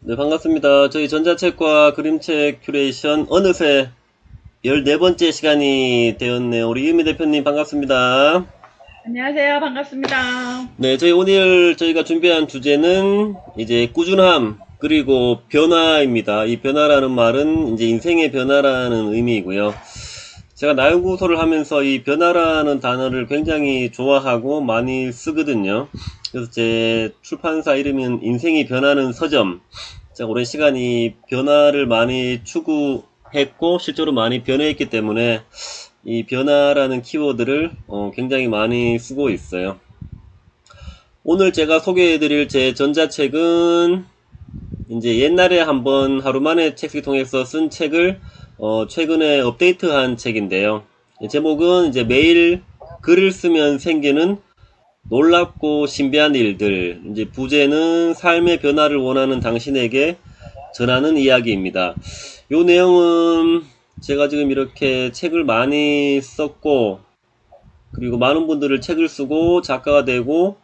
네, 반갑습니다. 저희 전자책과 그림책 큐레이션 어느새 14번째 시간이 되었네요. 우리 유미 대표님 반갑습니다. 안녕하세요. 반갑습니다. 네, 저희 오늘 저희가 준비한 주제는 이제 꾸준함 그리고 변화입니다. 이 변화라는 말은 이제 인생의 변화라는 의미이고요. 제가 나연구소를 하면서 이 변화라는 단어를 굉장히 좋아하고 많이 쓰거든요. 그래서 제 출판사 이름은 인생이 변하는 서점. 제가 오랜 시간 이 변화를 많이 추구했고 실제로 많이 변해있기 때문에 이 변화라는 키워드를 굉장히 많이 쓰고 있어요. 오늘 제가 소개해드릴 제 전자책은 이제 옛날에 한번 하루 만에 책을 통해서 쓴 책을 최근에 업데이트한 책인데요. 제목은 이제 매일 글을 쓰면 생기는 놀랍고 신비한 일들. 이제 부제는 삶의 변화를 원하는 당신에게 전하는 이야기입니다. 요 내용은 제가 지금 이렇게 책을 많이 썼고 그리고 많은 분들을 책을 쓰고 작가가 되고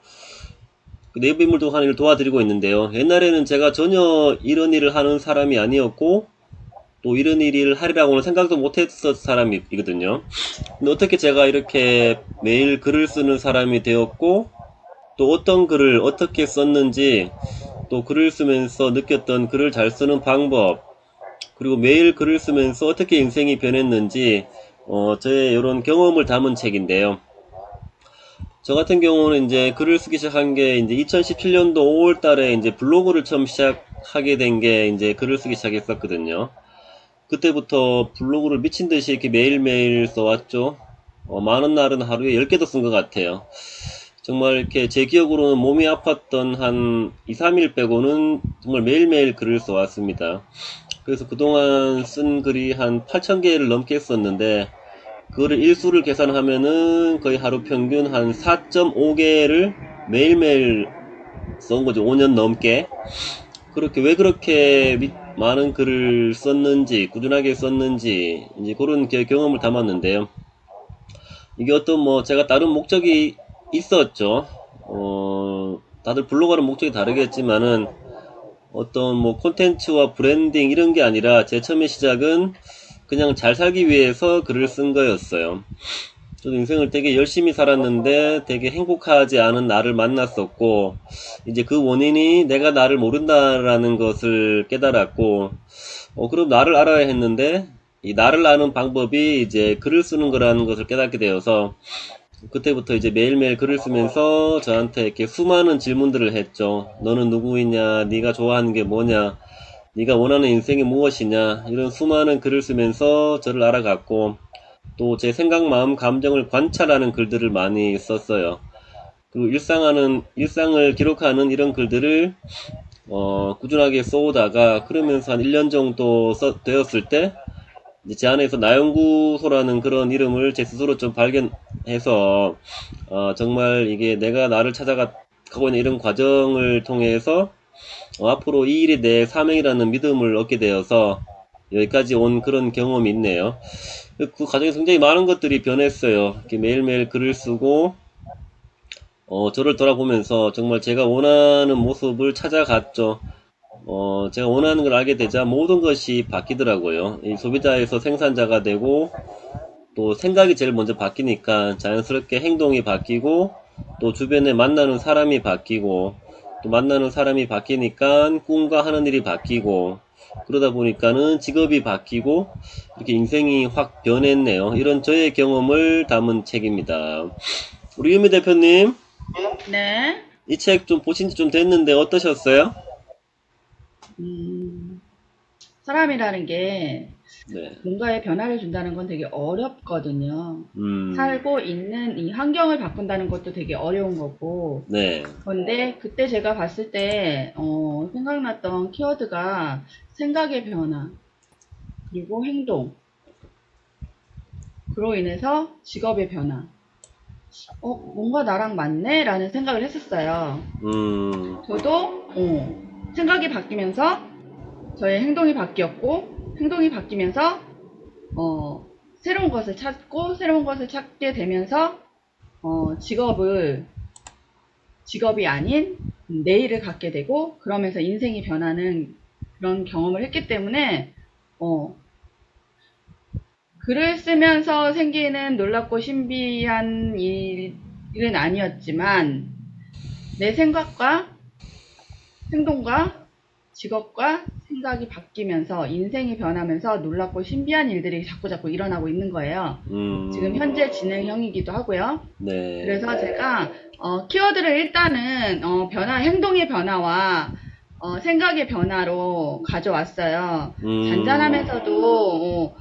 내부 인물도 하는 일을 도와드리고 있는데요. 옛날에는 제가 전혀 이런 일을 하는 사람이 아니었고 또 이런 일을 하리라고는 생각도 못했었 사람이거든요. 근데 어떻게 제가 이렇게 매일 글을 쓰는 사람이 되었고 또 어떤 글을 어떻게 썼는지 또 글을 쓰면서 느꼈던 글을 잘 쓰는 방법 그리고 매일 글을 쓰면서 어떻게 인생이 변했는지 저의 이런 경험을 담은 책인데요. 저 같은 경우는 이제 글을 쓰기 시작한 게 이제 2017년도 5월 달에 이제 블로그를 처음 시작하게 된 게 이제 글을 쓰기 시작했었거든요. 그때부터 블로그를 미친 듯이 이렇게 매일매일 써왔죠. 많은 날은 하루에 10개도 쓴 것 같아요. 정말 이렇게 제 기억으로는 몸이 아팠던 한 2, 3일 빼고는 정말 매일매일 글을 써왔습니다. 그래서 그동안 쓴 글이 한 8,000개를 넘게 썼는데 그거를 일수를 계산하면은 거의 하루 평균 한 4.5개를 매일매일 쓴 거죠. 5년 넘게. 그렇게 왜 그렇게 많은 글을 썼는지, 꾸준하게 썼는지, 이제 그런 경험을 담았는데요. 이게 어떤 뭐 제가 다른 목적이 있었죠. 다들 블로그하는 목적이 다르겠지만은 어떤 뭐 콘텐츠와 브랜딩 이런 게 아니라 제 처음의 시작은 그냥 잘 살기 위해서 글을 쓴 거였어요. 저도 인생을 되게 열심히 살았는데 되게 행복하지 않은 나를 만났었고 이제 그 원인이 내가 나를 모른다라는 것을 깨달았고 그럼 나를 알아야 했는데 이 나를 아는 방법이 이제 글을 쓰는 거라는 것을 깨닫게 되어서 그때부터 이제 매일매일 글을 쓰면서 저한테 이렇게 수많은 질문들을 했죠. 너는 누구이냐? 네가 좋아하는 게 뭐냐? 네가 원하는 인생이 무엇이냐? 이런 수많은 글을 쓰면서 저를 알아갔고 또 제 생각, 마음, 감정을 관찰하는 글들을 많이 썼어요. 그리고 일상을 기록하는 이런 글들을 꾸준하게 써오다가 그러면서 한 1년 정도 되었을 때 이제 제 안에서 나연구소라는 그런 이름을 제 스스로 좀 발견해서 정말 이게 내가 나를 찾아가고 있는 이런 과정을 통해서 앞으로 이 일이 내 사명이라는 믿음을 얻게 되어서 여기까지 온 그런 경험이 있네요. 그 과정에서 굉장히 많은 것들이 변했어요. 이렇게 매일매일 글을 쓰고 저를 돌아보면서 정말 제가 원하는 모습을 찾아갔죠. 제가 원하는 걸 알게 되자 모든 것이 바뀌더라고요. 이 소비자에서 생산자가 되고 또 생각이 제일 먼저 바뀌니까 자연스럽게 행동이 바뀌고 또 주변에 만나는 사람이 바뀌고 또 만나는 사람이 바뀌니까 꿈과 하는 일이 바뀌고 그러다 보니까는 직업이 바뀌고 이렇게 인생이 확 변했네요. 이런 저의 경험을 담은 책입니다. 우리 유미 대표님, 네. 이 책 좀 보신 지 좀 됐는데 어떠셨어요? 음, 사람이라는 게 네. 뭔가에 변화를 준다는 건 되게 어렵거든요. 음, 살고 있는 이 환경을 바꾼다는 것도 되게 어려운 거고. 네. 그런데 그때 제가 봤을 때, 생각났던 키워드가 생각의 변화, 그리고 행동, 그로 인해서 직업의 변화. 뭔가 나랑 맞네? 라는 생각을 했었어요. 음, 저도, 생각이 바뀌면서 저의 행동이 바뀌었고, 행동이 바뀌면서 새로운 것을 찾고, 새로운 것을 찾게 되면서 직업이 아닌 내일을 갖게 되고, 그러면서 인생이 변하는 그런 경험을 했기 때문에 글을 쓰면서 생기는 놀랍고 신비한 일은 아니었지만 내 생각과 행동과 직업과 생각이 바뀌면서 인생이 변하면서 놀랍고 신비한 일들이 자꾸자꾸 일어나고 있는 거예요. 지금 현재 진행형이기도 하고요. 네. 그래서 제가 키워드를 일단은 행동의 변화와 생각의 변화로 가져왔어요. 잔잔하면서도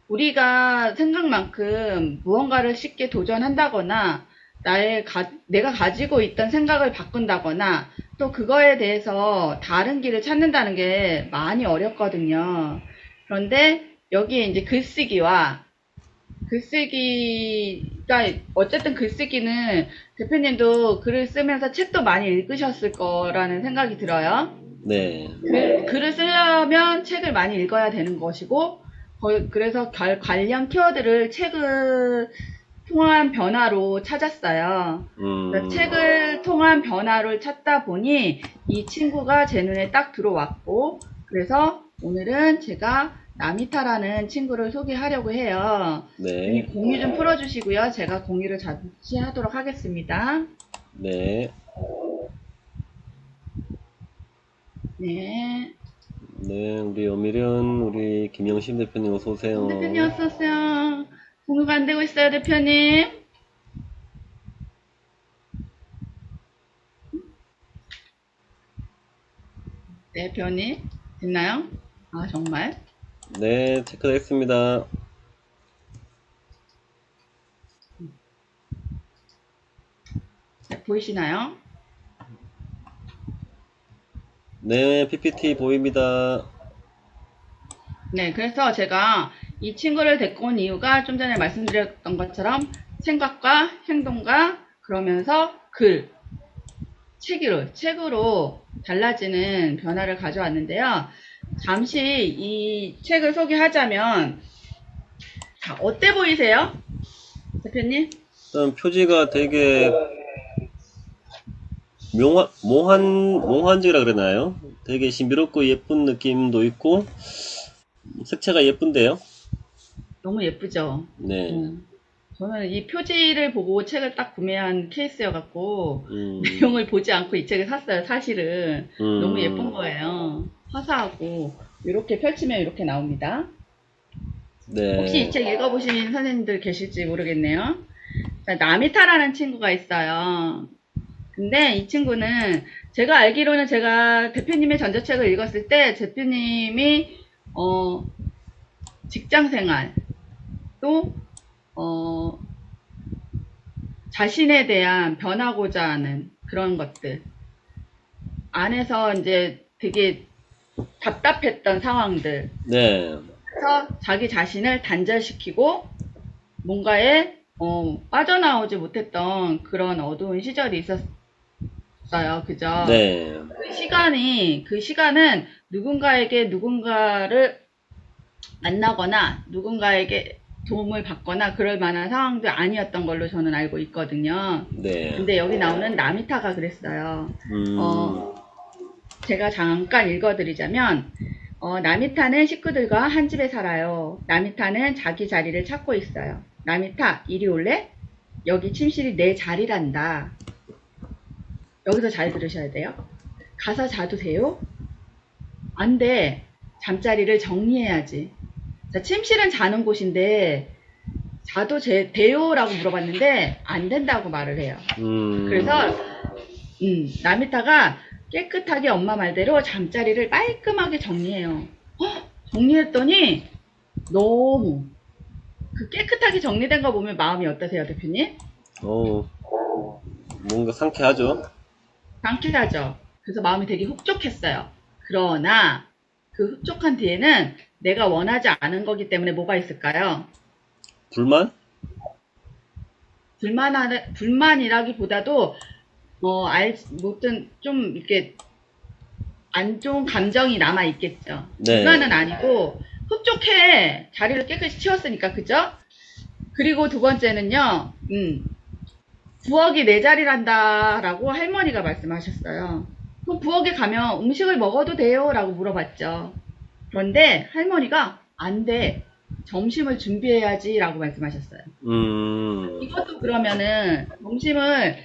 우리가 생각만큼 무언가를 쉽게 도전한다거나 내가 가지고 있던 생각을 바꾼다거나 또 그거에 대해서 다른 길을 찾는다는 게 많이 어렵거든요. 그런데 여기에 이제 글쓰기가 어쨌든 글쓰기는 대표님도 글을 쓰면서 책도 많이 읽으셨을 거라는 생각이 들어요. 네. 글을 쓰려면 책을 많이 읽어야 되는 것이고, 그래서 관련 키워드를 책을 통한 변화로 찾았어요. 책을 통한 변화를 찾다 보니 이 친구가 제 눈에 딱 들어왔고, 그래서 오늘은 제가 나미타라는 친구를 소개하려고 해요. 네. 공유 좀 풀어주시고요. 제가 공유를 잠시 하도록 하겠습니다. 네. 네. 네, 우리 오미련, 우리 김영심 대표님 어서오세요. 대표님 어서오세요. 공유가 안 되고 있어요, 대표님. 대표님, 됐나요? 아, 정말? 네, 체크됐습니다. 네, 보이시나요? 네, PPT 보입니다. 네, 그래서 제가 이 친구를 데리고 온 이유가 좀 전에 말씀드렸던 것처럼 생각과 행동과 그러면서 책으로 달라지는 변화를 가져왔는데요. 잠시 이 책을 소개하자면, 자, 어때 보이세요? 대표님? 일단 표지가 되게 몽환지라 그러나요? 되게 신비롭고 예쁜 느낌도 있고, 색채가 예쁜데요? 너무 예쁘죠? 네. 저는 이 표지를 보고 책을 딱 구매한 케이스여갖고 내용을 보지 않고 이 책을 샀어요. 사실은 너무 예쁜 거예요. 화사하고 이렇게 펼치면 이렇게 나옵니다. 네. 혹시 이 책 읽어보신 선생님들 계실지 모르겠네요. 나미타라는 친구가 있어요. 근데 이 친구는 제가 알기로는 제가 대표님의 전자책을 읽었을 때 대표님이 직장생활 또 자신에 대한 변하고자 하는 그런 것들 안에서 이제 되게 답답했던 상황들. 네. 그래서 자기 자신을 단절시키고 뭔가에 빠져나오지 못했던 그런 어두운 시절이 있었어요. 그죠? 네. 그 시간은 누군가를 만나거나 누군가에게 도움을 받거나 그럴 만한 상황도 아니었던 걸로 저는 알고 있거든요. 네. 근데 여기 나오는 나미타가 그랬어요. 제가 잠깐 읽어드리자면 나미타는 식구들과 한 집에 살아요. 나미타는 자기 자리를 찾고 있어요. 나미타, 이리 올래? 여기 침실이 내 자리란다. 여기서 잘 들으셔야 돼요. 가서 자도 돼요? 안 돼. 잠자리를 정리해야지. 자, 침실은 자는 곳인데 자도 돼요? 라고 물어봤는데 안 된다고 말을 해요. 그래서 나미타가 깨끗하게 엄마 말대로 잠자리를 깔끔하게 정리해요. 정리했더니 너무 그 깨끗하게 정리된 거 보면 마음이 어떠세요, 대표님? 뭔가 상쾌하죠? 상쾌하죠. 그래서 마음이 되게 흡족했어요. 그러나 그 흡족한 뒤에는 내가 원하지 않은 거기 때문에 뭐가 있을까요? 불만? 불만이라기보다도 뭐든 좀 이렇게 안 좋은 감정이 남아 있겠죠. 네. 불만은 아니고 흡족해. 자리를 깨끗이 치웠으니까, 그죠? 그리고 두 번째는요, 부엌이 내 자리란다 라고 할머니가 말씀하셨어요. 그럼 부엌에 가면 음식을 먹어도 돼요? 라고 물어봤죠. 그런데 할머니가 안 돼. 점심을 준비해야지 라고 말씀하셨어요. 이것도 그러면은 점심을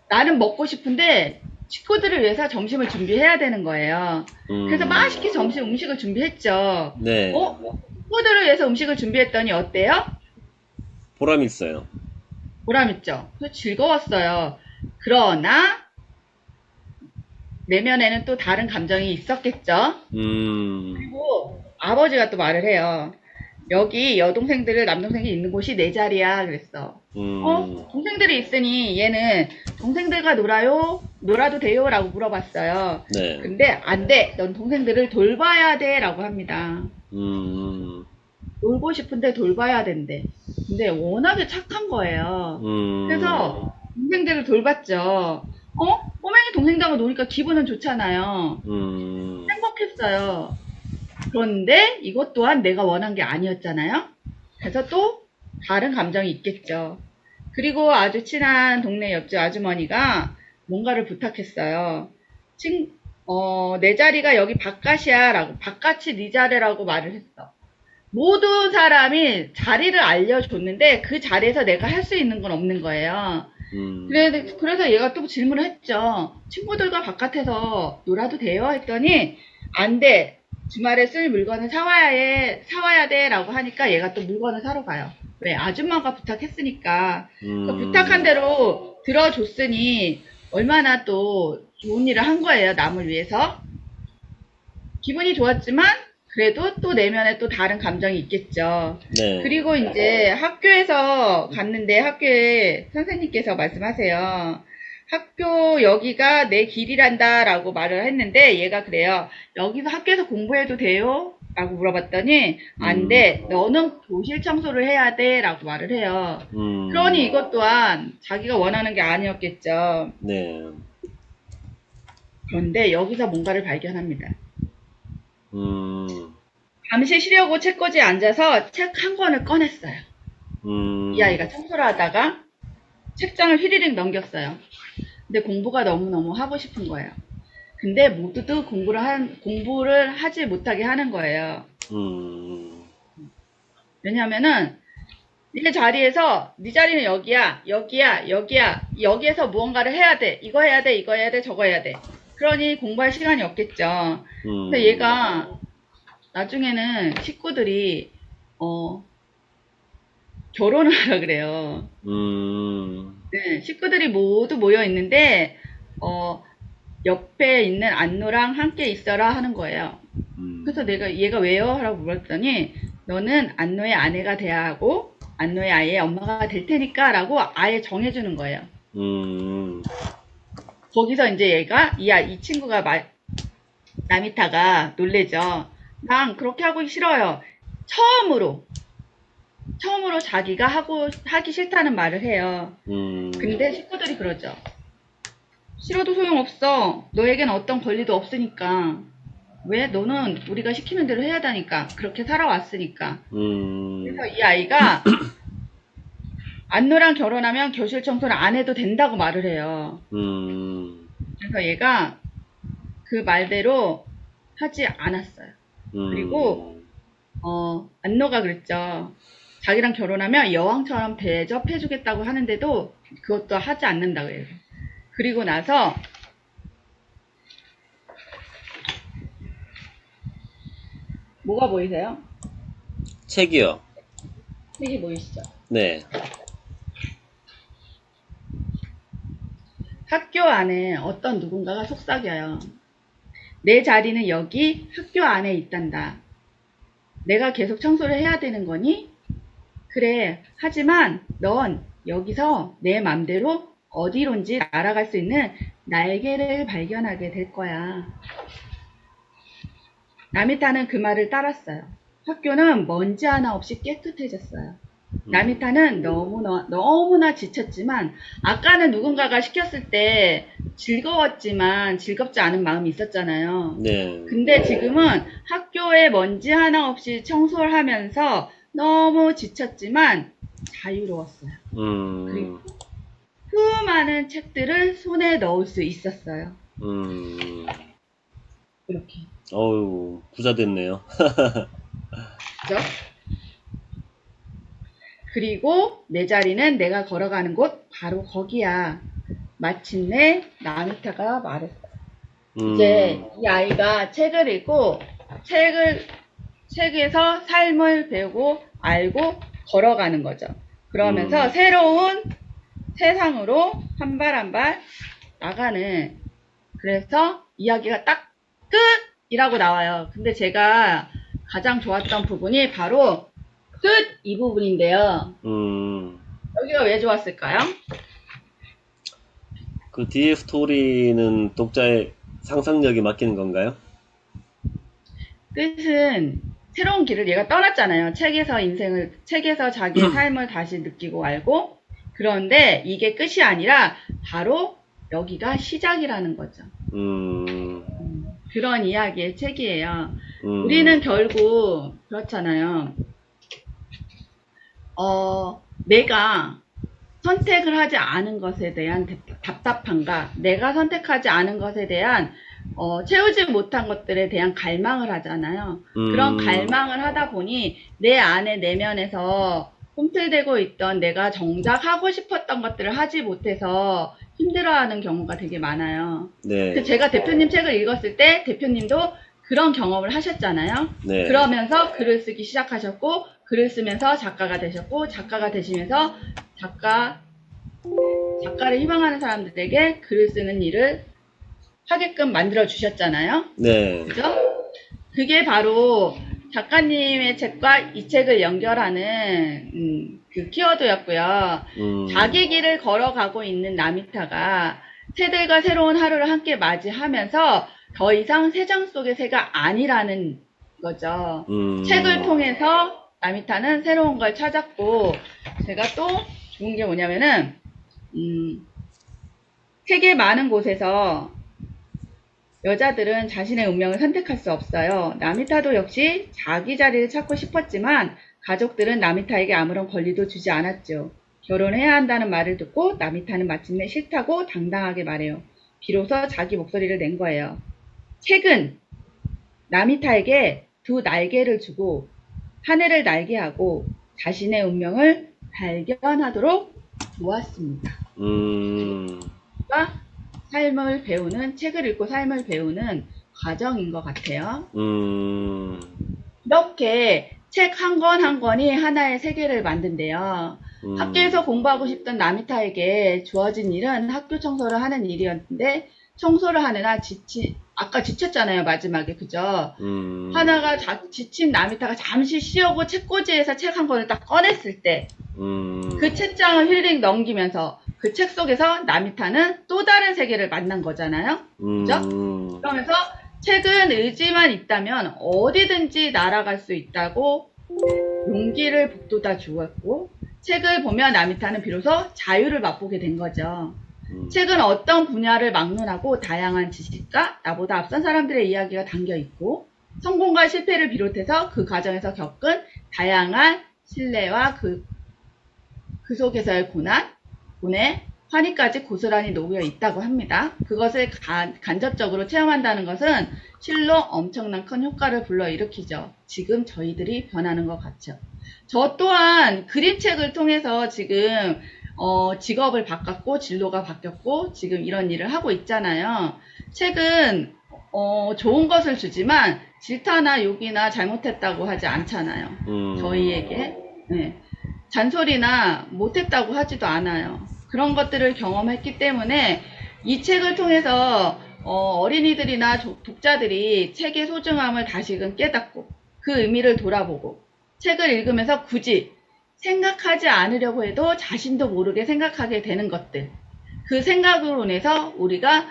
나는 먹고 싶은데 식구들을 위해서 점심을 준비해야 되는 거예요. 그래서 맛있게 점심 음식을 준비했죠. 네. 식구들을 위해서 음식을 준비했더니 어때요? 보람 있어요. 보람있죠. 그래서 즐거웠어요. 그러나 내면에는 또 다른 감정이 있었겠죠. 그리고 아버지가 또 말을 해요. 여기 여동생들, 남동생이 있는 곳이 내 자리야. 그랬어. 동생들이 있으니 얘는 동생들과 놀아요? 놀아도 돼요? 라고 물어봤어요. 네. 근데 안 돼. 넌 동생들을 돌봐야 돼. 라고 합니다. 놀고 싶은데 돌봐야 된대. 근데 워낙에 착한 거예요. 그래서 동생들을 돌봤죠. 꼬맹이 동생들하고 노니까 기분은 좋잖아요. 행복했어요. 그런데 이것 또한 내가 원한 게 아니었잖아요. 그래서 또 다른 감정이 있겠죠. 그리고 아주 친한 동네 옆집 아주머니가 뭔가를 부탁했어요. 내 자리가 여기 바깥이야 라고, 바깥이 네 자리라고 말을 했어. 모든 사람이 자리를 알려줬는데 그 자리에서 내가 할 수 있는 건 없는 거예요. 그래서 얘가 또 질문을 했죠. 친구들과 바깥에서 놀아도 돼요? 했더니 안 돼. 주말에 쓸 물건을 사와야 돼 라고 하니까 얘가 또 물건을 사러 가요. 왜? 아줌마가 부탁했으니까. 부탁한 대로 들어줬으니 얼마나 또 좋은 일을 한 거예요. 남을 위해서. 기분이 좋았지만 그래도 또 내면에 또 다른 감정이 있겠죠. 네. 그리고 이제 학교에서 갔는데 학교에 선생님께서 말씀하세요. 학교 여기가 내 길이란다 라고 말을 했는데 얘가 그래요. 여기서 학교에서 공부해도 돼요? 라고 물어봤더니 안 돼. 너는 교실 청소를 해야 돼 라고 말을 해요. 그러니 이것 또한 자기가 원하는 게 아니었겠죠. 네. 그런데 여기서 뭔가를 발견합니다. 음. 잠시 쉬려고 책꽂이에 앉아서 책 한 권을 꺼냈어요. 이 아이가 청소를 하다가 책장을 휘리릭 넘겼어요. 근데 공부가 너무너무 하고 싶은 거예요. 근데 모두도 공부를 하지 못하게 하는 거예요. 왜냐면은 네 자리에서 네 자리는 여기야, 여기야, 여기야. 여기에서 무언가를 해야 돼. 이거 해야 돼, 이거 해야 돼, 저거 해야 돼. 그러니 공부할 시간이 없겠죠. 근데 얘가 나중에는 식구들이 결혼을 하라 그래요. 네, 식구들이 모두 모여 있는데 옆에 있는 안노랑 함께 있어라 하는 거예요. 그래서 얘가 왜요? 라고 물었더니 너는 안노의 아내가 돼야 하고 안노의 아이의 엄마가 될 테니까 라고 아예 정해주는 거예요. 거기서 이제 얘가 이 친구가 나미타가 놀래죠. 난 그렇게 하고 싫어요. 처음으로 자기가 하기 싫다는 말을 해요. 근데 식구들이 그러죠. 싫어도 소용없어. 너에겐 어떤 권리도 없으니까. 왜? 너는 우리가 시키는 대로 해야 하니까. 그렇게 살아왔으니까. 그래서 이 아이가 안노랑 결혼하면 교실 청소를 안 해도 된다고 말을 해요. 그래서 얘가 그 말대로 하지 않았어요. 그리고 안노가 그랬죠. 자기랑 결혼하면 여왕처럼 대접해주겠다고 하는데도 그것도 하지 않는다고 해요. 그리고 나서 뭐가 보이세요? 책이요. 책이 보이시죠? 네. 학교 안에 어떤 누군가가 속삭여요. 내 자리는 여기 학교 안에 있단다. 내가 계속 청소를 해야 되는 거니? 그래. 하지만 넌 여기서 내 맘대로 어디론지 날아갈 수 있는 날개를 발견하게 될 거야. 나미타는 그 말을 따랐어요. 학교는 먼지 하나 없이 깨끗해졌어요. 나미타는 너무나 지쳤지만 아까는 누군가가 시켰을 때 즐거웠지만 즐겁지 않은 마음이 있었잖아요. 네. 근데 지금은 학교에 먼지 하나 없이 청소를 하면서 너무 지쳤지만 자유로웠어요. 그리고 수많은 책들을 손에 넣을 수 있었어요. 음, 이렇게. 어우, 부자 됐네요. 그죠? 그리고 내 자리는 내가 걸어가는 곳 바로 거기야. 마침내 나미타가 말했어. 이제 이 아이가 책을 읽고 책에서 삶을 배우고 알고 걸어가는 거죠. 그러면서 새로운 세상으로 한 발 한 발 나가는, 그래서 이야기가 딱 끝이라고 나와요. 근데 제가 가장 좋았던 부분이 바로 끝 이 부분인데요. 여기가 왜 좋았을까요? 그 뒤에 스토리는 독자의 상상력이 맡기는 건가요? 끝은 새로운 길을 얘가 떠났잖아요. 책에서 자기의 삶을 다시 느끼고 알고. 그런데 이게 끝이 아니라 바로 여기가 시작이라는 거죠. 그런 이야기의 책이에요. 우리는 결국 그렇잖아요. 내가 선택을 하지 않은 것에 대한 답답함과 내가 선택하지 않은 것에 대한 채우지 못한 것들에 대한 갈망을 하잖아요. 그런 갈망을 하다 보니 내 안에 내면에서 꿈틀대고 있던 내가 정작 하고 싶었던 것들을 하지 못해서 힘들어하는 경우가 되게 많아요. 네. 제가 대표님 책을 읽었을 때 대표님도 그런 경험을 하셨잖아요. 네. 그러면서 글을 쓰기 시작하셨고, 글을 쓰면서 작가가 되셨고, 작가가 되시면서 작가를 희망하는 사람들에게 글을 쓰는 일을 하게끔 만들어 주셨잖아요. 네. 그죠? 그게 바로 작가님의 책과 이 책을 연결하는 그 키워드였고요. 자기 길을 걸어가고 있는 나미타가 새들과 새로운 하루를 함께 맞이하면서 더 이상 새장 속의 새가 아니라는 거죠. 책을 통해서 나미타는 새로운 걸 찾았고, 제가 또 좋은 게 뭐냐면은 세계 많은 곳에서 여자들은 자신의 운명을 선택할 수 없어요. 나미타도 역시 자기 자리를 찾고 싶었지만 가족들은 나미타에게 아무런 권리도 주지 않았죠. 결혼해야 한다는 말을 듣고 나미타는 마침내 싫다고 당당하게 말해요. 비로소 자기 목소리를 낸 거예요. 책은 나미타에게 두 날개를 주고 하늘을 날게 하고 자신의 운명을 발견하도록 도왔습니다. 삶을 배우는, 책을 읽고 삶을 배우는 과정인 것 같아요. 이렇게 책 한 권 한 권이 하나의 세계를 만든대요. 학교에서 공부하고 싶던 나미타에게 주어진 일은 학교 청소를 하는 일이었는데, 청소를 하느라 아까 지쳤잖아요, 마지막에. 그죠? 지친 나미타가 잠시 쉬려고 책꽂이에서 책 한 권을 딱 꺼냈을 때, 그 책장을 힐링 넘기면서 그 책 속에서 나미타는 또 다른 세계를 만난 거잖아요. 그죠? 그러면서 책은 의지만 있다면 어디든지 날아갈 수 있다고 용기를 북돋아 주었고, 책을 보면 나미타는 비로소 자유를 맛보게 된 거죠. 책은 어떤 분야를 막론하고 다양한 지식과 나보다 앞선 사람들의 이야기가 담겨 있고, 성공과 실패를 비롯해서 그 과정에서 겪은 다양한 신뢰와 그 속에서의 고뇌, 환희까지 고스란히 놓여 있다고 합니다. 그것을 간접적으로 체험한다는 것은 실로 엄청난 큰 효과를 불러일으키죠. 지금 저희들이 변하는 것 같죠. 저 또한 그림책을 통해서 지금 직업을 바꿨고 진로가 바뀌었고 지금 이런 일을 하고 있잖아요. 책은 좋은 것을 주지만 질타나 욕이나 잘못했다고 하지 않잖아요. 저희에게. 네. 잔소리나 못했다고 하지도 않아요. 그런 것들을 경험했기 때문에 이 책을 통해서 어린이들이나 독자들이 책의 소중함을 다시금 깨닫고 그 의미를 돌아보고 책을 읽으면서 굳이 생각하지 않으려고 해도 자신도 모르게 생각하게 되는 것들, 그 생각으로 인해서 우리가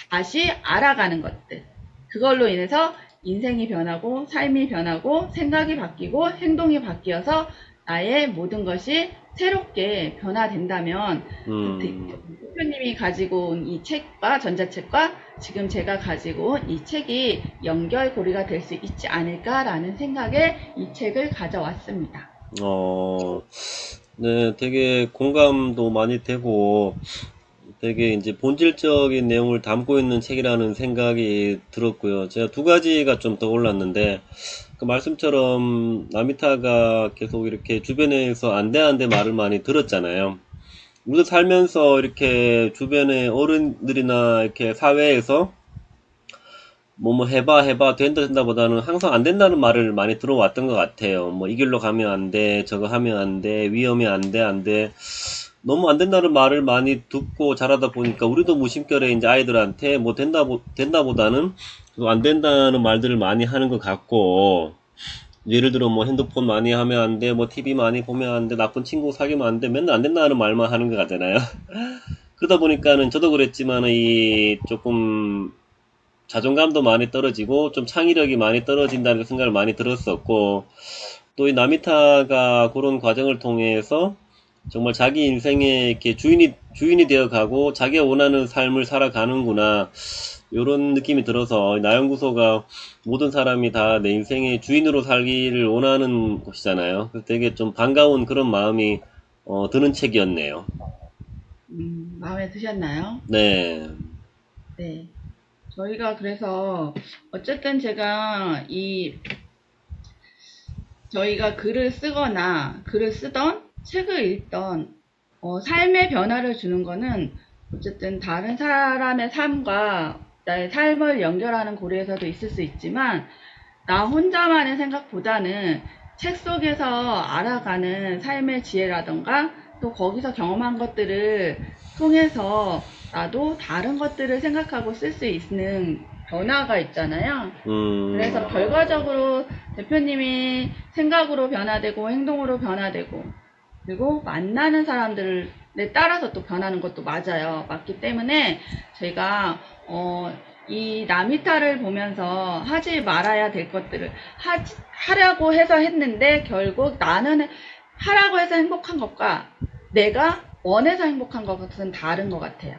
다시 알아가는 것들, 그걸로 인해서 인생이 변하고 삶이 변하고 생각이 바뀌고 행동이 바뀌어서 나의 모든 것이 새롭게 변화된다면 대표님이 가지고 온 이 책과 전자책과 지금 제가 가지고 온 이 책이 연결고리가 될 수 있지 않을까라는 생각에 이 책을 가져왔습니다. 네, 되게 공감도 많이 되고 되게 이제 본질적인 내용을 담고 있는 책이라는 생각이 들었고요. 제가 두 가지가 좀 떠올랐는데, 그 말씀처럼 나미타가 계속 이렇게 주변에서 안 돼 말을 많이 들었잖아요. 우리도 살면서 이렇게 주변의 어른들이나 이렇게 사회에서 뭐 해봐 된다 보다는 항상 안 된다는 말을 많이 들어왔던 것 같아요. 뭐 이 길로 가면 안 돼, 저거 하면 안 돼, 위험해 안 돼. 너무 안 된다는 말을 많이 듣고 자라다 보니까 우리도 무심결에 이제 아이들한테 뭐 된다 보다는 안 된다는 말들을 많이 하는 것 같고, 예를 들어 뭐 핸드폰 많이 하면 안 돼, 뭐 TV 많이 보면 안 돼, 나쁜 친구 사귀면 안 돼, 맨날 안 된다는 말만 하는 것 같잖아요. 그러다 보니까는 저도 그랬지만 이 조금 자존감도 많이 떨어지고 좀 창의력이 많이 떨어진다는 생각을 많이 들었었고, 또 이 나미타가 그런 과정을 통해서 정말 자기 인생의 이렇게 주인이 되어 가고 자기가 원하는 삶을 살아가는구나, 요런 느낌이 들어서 나연구소가 모든 사람이 다 내 인생의 주인으로 살기를 원하는 곳이잖아요. 그래서 되게 좀 반가운 그런 마음이 드는 책이었네요. 마음에 드셨나요? 네. 네. 저희가 그래서 어쨌든 저희가 글을 쓰거나 글을 쓰던 책을 읽던 삶의 변화를 주는 거는 어쨌든 다른 사람의 삶과 나의 삶을 연결하는 고리에서도 있을 수 있지만, 나 혼자만의 생각보다는 책 속에서 알아가는 삶의 지혜라던가 또 거기서 경험한 것들을 통해서 나도 다른 것들을 생각하고 쓸 수 있는 변화가 있잖아요. 그래서 결과적으로 대표님이 생각으로 변화되고 행동으로 변화되고 그리고 만나는 사람들에 따라서 또 변하는 것도 맞기 때문에 저희가 이 나미타를 보면서 하지 말아야 될 것들을 하려고 해서 했는데 결국 나는 하라고 해서 행복한 것과 내가 원해서 행복한 것은 다른 것 같아요.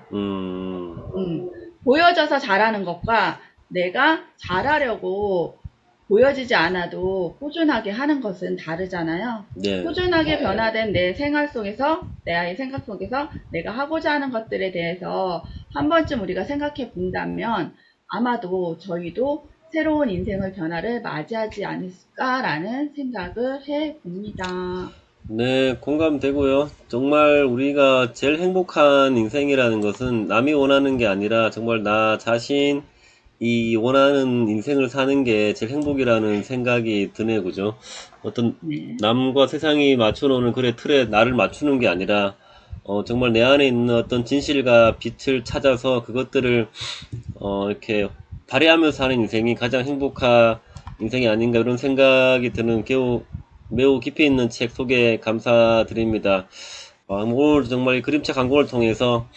보여져서 잘하는 것과 내가 잘하려고 보여지지 않아도 꾸준하게 하는 것은 다르잖아요. 네. 꾸준하게 변화된 내 생활 속에서, 내 아이 생각 속에서 내가 하고자 하는 것들에 대해서 한 번쯤 우리가 생각해 본다면 아마도 저희도 새로운 인생의 변화를 맞이하지 않을까라는 생각을 해 봅니다. 네, 공감되고요. 정말 우리가 제일 행복한 인생이라는 것은 남이 원하는 게 아니라 정말 나 자신이 원하는 인생을 사는 게 제일 행복이라는 생각이 드네요, 그죠? 어떤 네. 남과 세상이 맞춰놓는 그래 틀에 나를 맞추는 게 아니라 정말 내 안에 있는 어떤 진실과 빛을 찾아서 그것들을 이렇게 발휘하면서 사는 인생이 가장 행복한 인생이 아닌가, 이런 생각이 드는 매우 깊이 있는 책 소개 감사드립니다. 오늘 정말 이 그림책 한 권을 통해서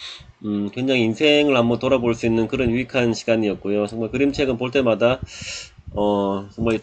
굉장히 인생을 한번 돌아볼 수 있는 그런 유익한 시간이었고요. 정말 그림책은 볼 때마다 정말